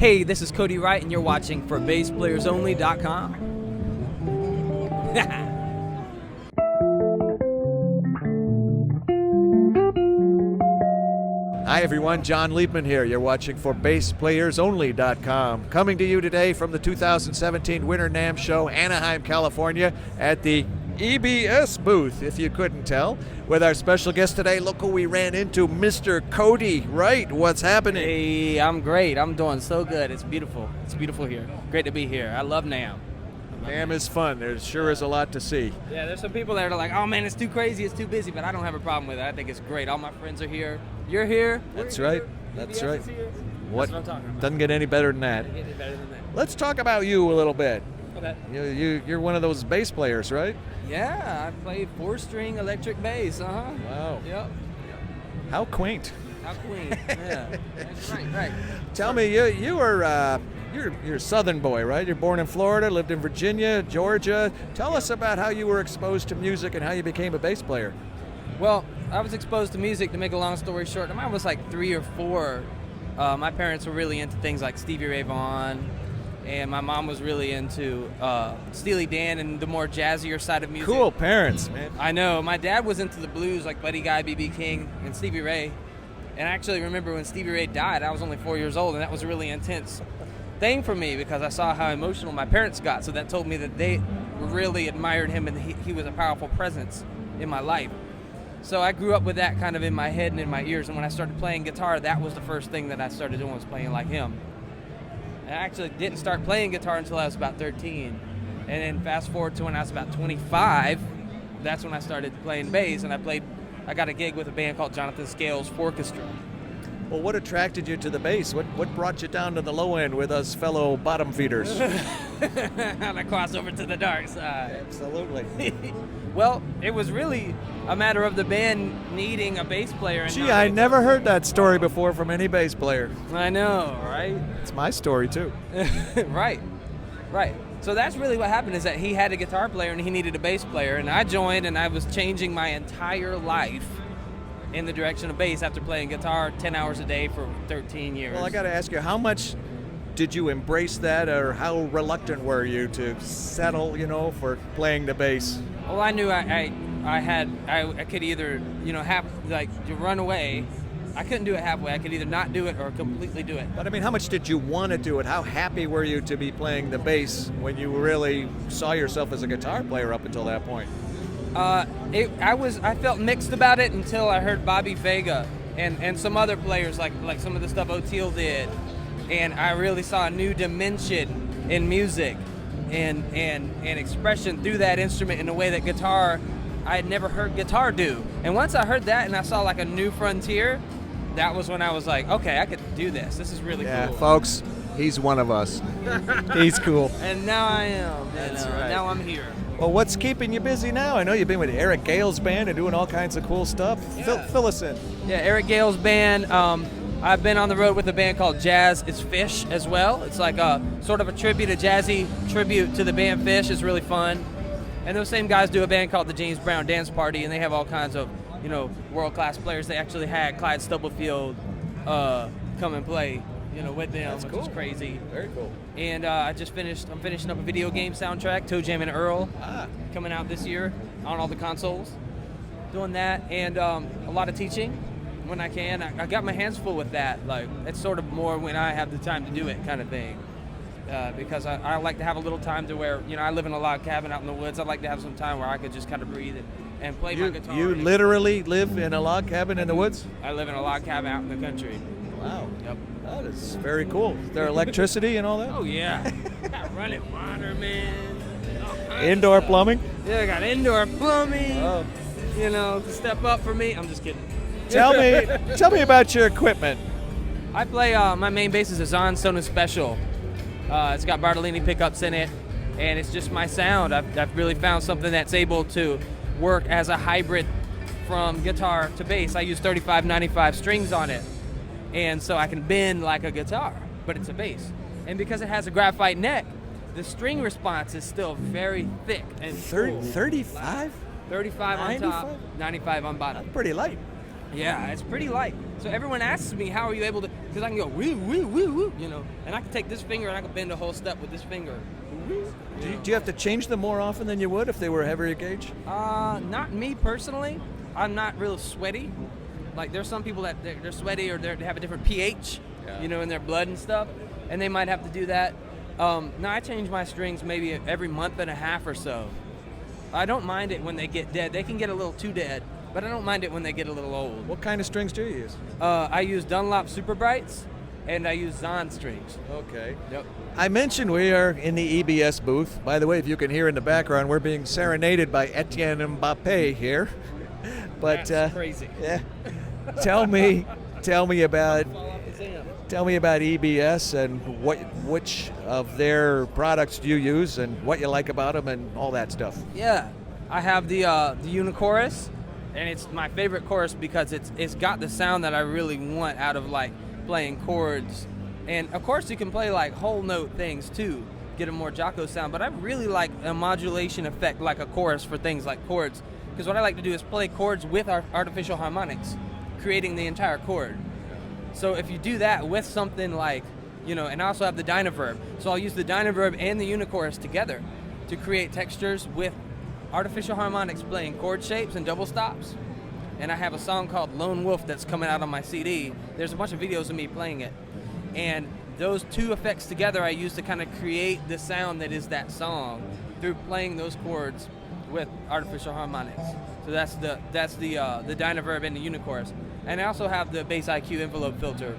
Hey, this is Cody Wright, and you're watching for BassPlayersOnly.com. Hi everyone, John Liebman here. You're watching for BassPlayersOnly.com. Coming to you today from the 2017 Winter NAMM Show, Anaheim, California, at the EBS booth, if you couldn't tell. With our special guest today, look who we ran into, Mr. Cody Wright. What's happening? Hey, I'm great. I'm doing so good. It's beautiful. It's beautiful here. Great to be here. I love NAMM. NAMM is fun. There sure is a lot to see. Yeah, there's some people that are like, oh man, it's too crazy, it's too busy, but I don't have a problem with it. I think it's great. All my friends are here. You're here. That's right. That's right. What I'm talking about. Doesn't get any better than that. Doesn't get any better than that. Let's talk about you a little bit. Okay. You're one of those bass players, right? Yeah, I play 4-string electric bass. Wow. Yep. How quaint. How quaint. Yeah. That's right. Tell me, you're a Southern boy, right? You're born in Florida, lived in Virginia, Georgia. Tell us about how you were exposed to music and how you became a bass player. Well, I was exposed to music, to make a long story short. When I was like 3 or 4, my parents were really into things like Stevie Ray Vaughan, and my mom was really into Steely Dan and the more jazzier side of music. Cool parents, man. I know. My dad was into the blues, like Buddy Guy, B.B. King, and Stevie Ray. And I actually remember when Stevie Ray died, I was only 4 years old, and that was a really intense thing for me because I saw how emotional my parents got. So that told me that they really admired him and he was a powerful presence in my life. So I grew up with that kind of in my head and in my ears. And when I started playing guitar, that was the first thing that I started doing, was playing like him. I actually didn't start playing guitar until I was about 13. And then fast forward to when I was about 25, that's when I started playing bass. And I got a gig with a band called Jonathan Scales Orchestra. Well, what attracted you to the bass? What brought you down to the low end with us fellow bottom feeders? And I crossed over to the dark side. Absolutely. Well, it was really a matter of the band needing a bass player. And Gee, I never heard that story before from any bass player. I know, right? It's my story, too. Right. So that's really what happened, is that he had a guitar player and he needed a bass player. And I joined, and I was changing my entire life in the direction of bass after playing guitar 10 hours a day for 13 years. Well, I got to ask you, how much did you embrace that, or how reluctant were you to settle, for playing the bass? Well, I knew I could either, to run away. I couldn't do it halfway. I could either not do it or completely do it. But I mean, how much did you want to do it? How happy were you to be playing the bass when you really saw yourself as a guitar player up until that point? I felt mixed about it until I heard Bobby Vega and some other players like some of the stuff O'Teal did, and I really saw a new dimension in music and expression through that instrument in a way that guitar, I had never heard guitar do. And once I heard that and I saw like a new frontier, that was when I was like, okay, I could do this. This is really cool. Yeah, folks, he's one of us. He's cool. And now I am. That's right. Now I'm here. Well, what's keeping you busy now? I know you've been with Eric Gale's band and doing all kinds of cool stuff. Yeah. Fill us in. Yeah, Eric Gale's band. I've been on the road with a band called Jazz is Fish as well. It's like a sort of a jazzy tribute to the band Fish. It's really fun. And those same guys do a band called the James Brown Dance Party, and they have all kinds of, world-class players. They actually had Clyde Stubblefield come and play, with them, That's which cool. is crazy. Very cool. And I'm finishing up a video game soundtrack, Toe Jam and Earl, coming out this year on all the consoles. Doing that, and a lot of teaching when I can. I got my hands full with that. Like, it's sort of more when I have the time to do it kind of thing. Because I like to have a little time to where, I live in a log cabin out in the woods. I'd like to have some time where I could just kind of breathe and play my guitar. You literally live in a log cabin in the woods? I live in a log cabin out in the country. Wow. Yep. That is very cool. Is there electricity and all that? Oh, yeah. Got running water, man. Indoor plumbing? Yeah, I got indoor plumbing. Oh. To step up for me. I'm just kidding. Tell me about your equipment. I play, my main bass is a Zahn Sona Special. It's got Bartolini pickups in it, and it's just my sound. I've really found something that's able to work as a hybrid from guitar to bass. I use 3595 strings on it, and so I can bend like a guitar, but it's a bass. And because it has a graphite neck, the string response is still very thick and full. 35? 35 on top, 95 on bottom. That's pretty light. Yeah, it's pretty light. So everyone asks me, how are you able to, because I can go woo, woo, woo, woo, you know, and I can take this finger and I can bend a whole step with this finger. Do you have to change them more often than you would if they were heavier gauge? Not me personally. I'm not real sweaty. Like there's some people that they're sweaty or they have a different pH, you know, in their blood and stuff, and they might have to do that. No, I change my strings maybe every month and a half or so. I don't mind it when they get dead. They can get a little too dead, but I don't mind it when they get a little old. What kind of strings do you use? I use Dunlop Super Brights, and I use Zahn strings. Okay. Yep. I mentioned we are in the EBS booth. By the way, if you can hear in the background, we're being serenaded by Etienne Mbappe here. But That's crazy. Yeah. Tell me about EBS and which of their products do you use and what you like about them and all that stuff. Yeah, I have the Unichorus, and it's my favorite chorus because it's got the sound that I really want out of like playing chords. And of course you can play like whole note things too, get a more Jocko sound, but I really like a modulation effect like a chorus for things like chords, because what I like to do is play chords with our artificial harmonics, creating the entire chord. So if you do that with something like, you know, and I also have the Dynaverb, so I'll use the Dynaverb and the Unichorus together to create textures with artificial harmonics playing chord shapes and double stops. And I have a song called Lone Wolf that's coming out on my CD. There's a bunch of videos of me playing it. And those two effects together I use to kind of create the sound that is that song through playing those chords with artificial harmonics. So that's the Dynaverb and the Unichorus. And I also have the Bass IQ envelope filter,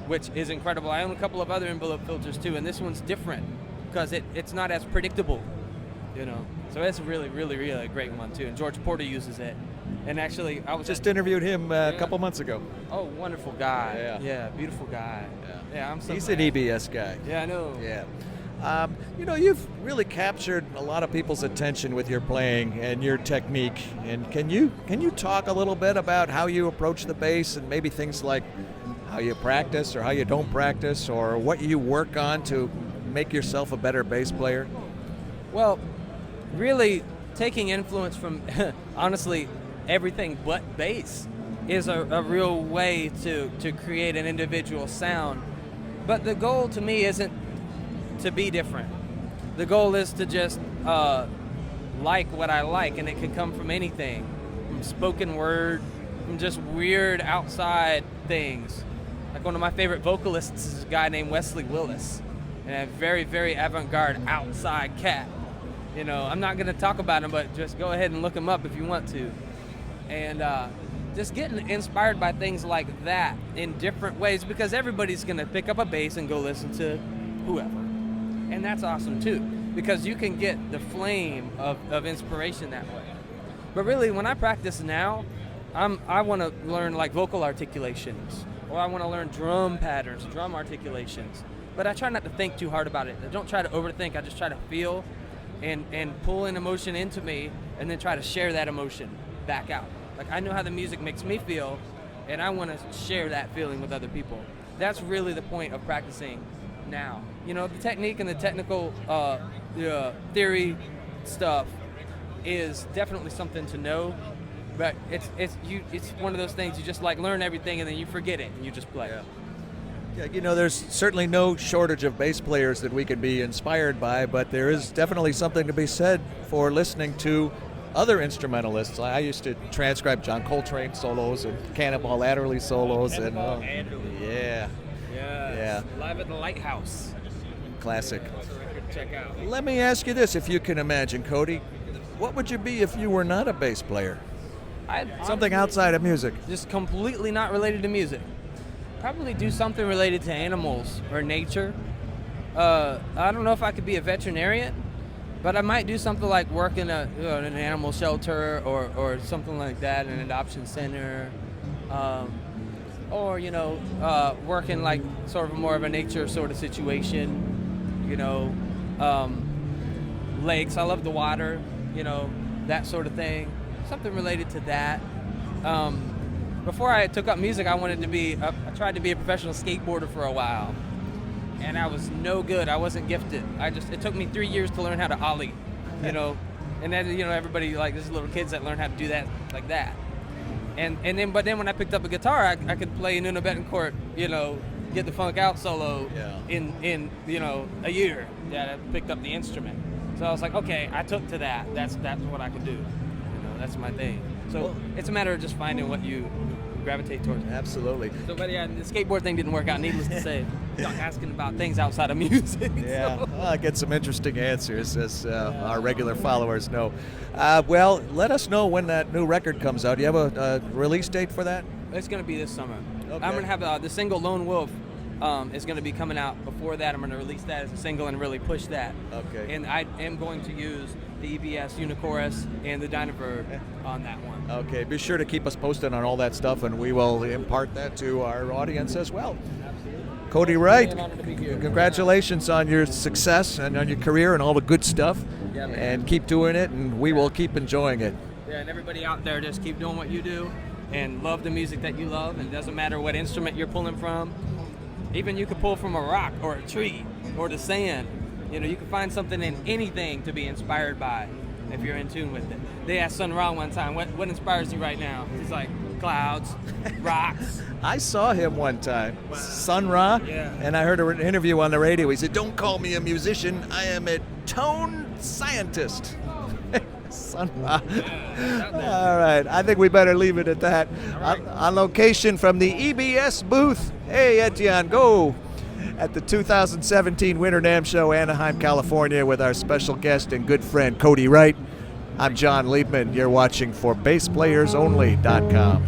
which is incredible. I own a couple of other envelope filters too, and this one's different because it's not as predictable, you know. So it's really, really, really a great one too. And George Porter uses it. And actually, I was just interviewed him a couple months ago. Oh, wonderful guy. Yeah, beautiful guy. Yeah, He's an EBS guy. Yeah, I know. Yeah. You know, you've really captured a lot of people's attention with your playing and your technique. And can you talk a little bit about how you approach the bass and maybe things like how you practice or how you don't practice or what you work on to make yourself a better bass player? Well, really taking influence from, honestly, everything but bass is a real way to create an individual sound. But the goal to me isn't to be different. The goal is to just like what I like, and it can come from anything, from spoken word, from just weird outside things. Like one of my favorite vocalists is a guy named Wesley Willis, and a very, very avant-garde outside cat. You know, I'm not going to talk about him, but just go ahead and look him up if you want to. And just getting inspired by things like that in different ways, because everybody's going to pick up a bass and go listen to whoever. And that's awesome too, because you can get the flame of inspiration that way. But really, when I practice now, I want to learn like vocal articulations, or I want to learn drum patterns, drum articulations. But I try not to think too hard about it. I don't try to overthink. I just try to feel and pull an emotion into me, and then try to share that emotion back out. Like, I know how the music makes me feel, and I want to share that feeling with other people. That's really the point of practicing now. You know, the technique and the technical theory stuff is definitely something to know, but it's one of those things you just like learn everything and then you forget it and you just play. Yeah, you know, there's certainly no shortage of bass players that we can be inspired by, but there is definitely something to be said for listening to other instrumentalists. I used to transcribe John Coltrane solos and Cannonball Adderley solos. Cannonball Adderley. Yeah. Yeah. Live at the Lighthouse. Classic. That's a record to check out. Let me ask you this, if you can imagine, Cody, what would you be if you were not a bass player? Something outside of music. Just completely not related to music. Probably do something related to animals or nature. I don't know if I could be a veterinarian, but I might do something like work in an animal shelter or something like that, an adoption center, or work in like sort of more of a nature sort of situation. Lakes. I love the water. That sort of thing. Something related to that. Before I took up music, I tried to be a professional skateboarder for a while, and I was no good. I wasn't gifted. It took me 3 years to learn how to ollie, and then everybody, like, there's little kids that learn how to do that like that, but then when I picked up a guitar, I could play Nuno Betancourt, get the funk out solo Yeah. in a year that I picked up the instrument. So I was like, okay, I took to that. That's what I could do. That's my thing. So it's a matter of just finding what you gravitate towards. Absolutely. So, but yeah, the skateboard thing didn't work out. Needless to say, asking about things outside of music. Yeah, So. I get some interesting answers, as our regular followers know. Well, let us know when that new record comes out. Do you have a release date for that? It's going to be this summer. Okay. I'm going to have the single Lone Wolf is going to be coming out before that. I'm going to release that as a single and really push that. Okay. And I am going to use the EBS Unichorus and the Dynaverb on that one. Okay, be sure to keep us posted on all that stuff, and we will impart that to our audience as well. Absolutely. Cody Wright, An honor to be here. congratulations on your success and on your career and all the good stuff. Yeah, man. And keep doing it, and we will keep enjoying it. Yeah, and everybody out there, just keep doing what you do and love the music that you love. And it doesn't matter what instrument you're pulling from. Even you could pull from a rock or a tree or the sand. You can find something in anything to be inspired by if you're in tune with it. They asked Sun Ra one time, what inspires you right now? He's like, clouds, rocks. I saw him one time, Sun Ra, Yeah. and I heard an interview on the radio. He said, "Don't call me a musician. I am a tone scientist." Sun Ra. All right, I think we better leave it at that. right. On location from the EBS booth. Hey, Etienne, go! At the 2017 Winter NAMM Show, Anaheim, California, with our special guest and good friend Cody Wright. I'm John Liebman. You're watching for BassPlayersOnly.com.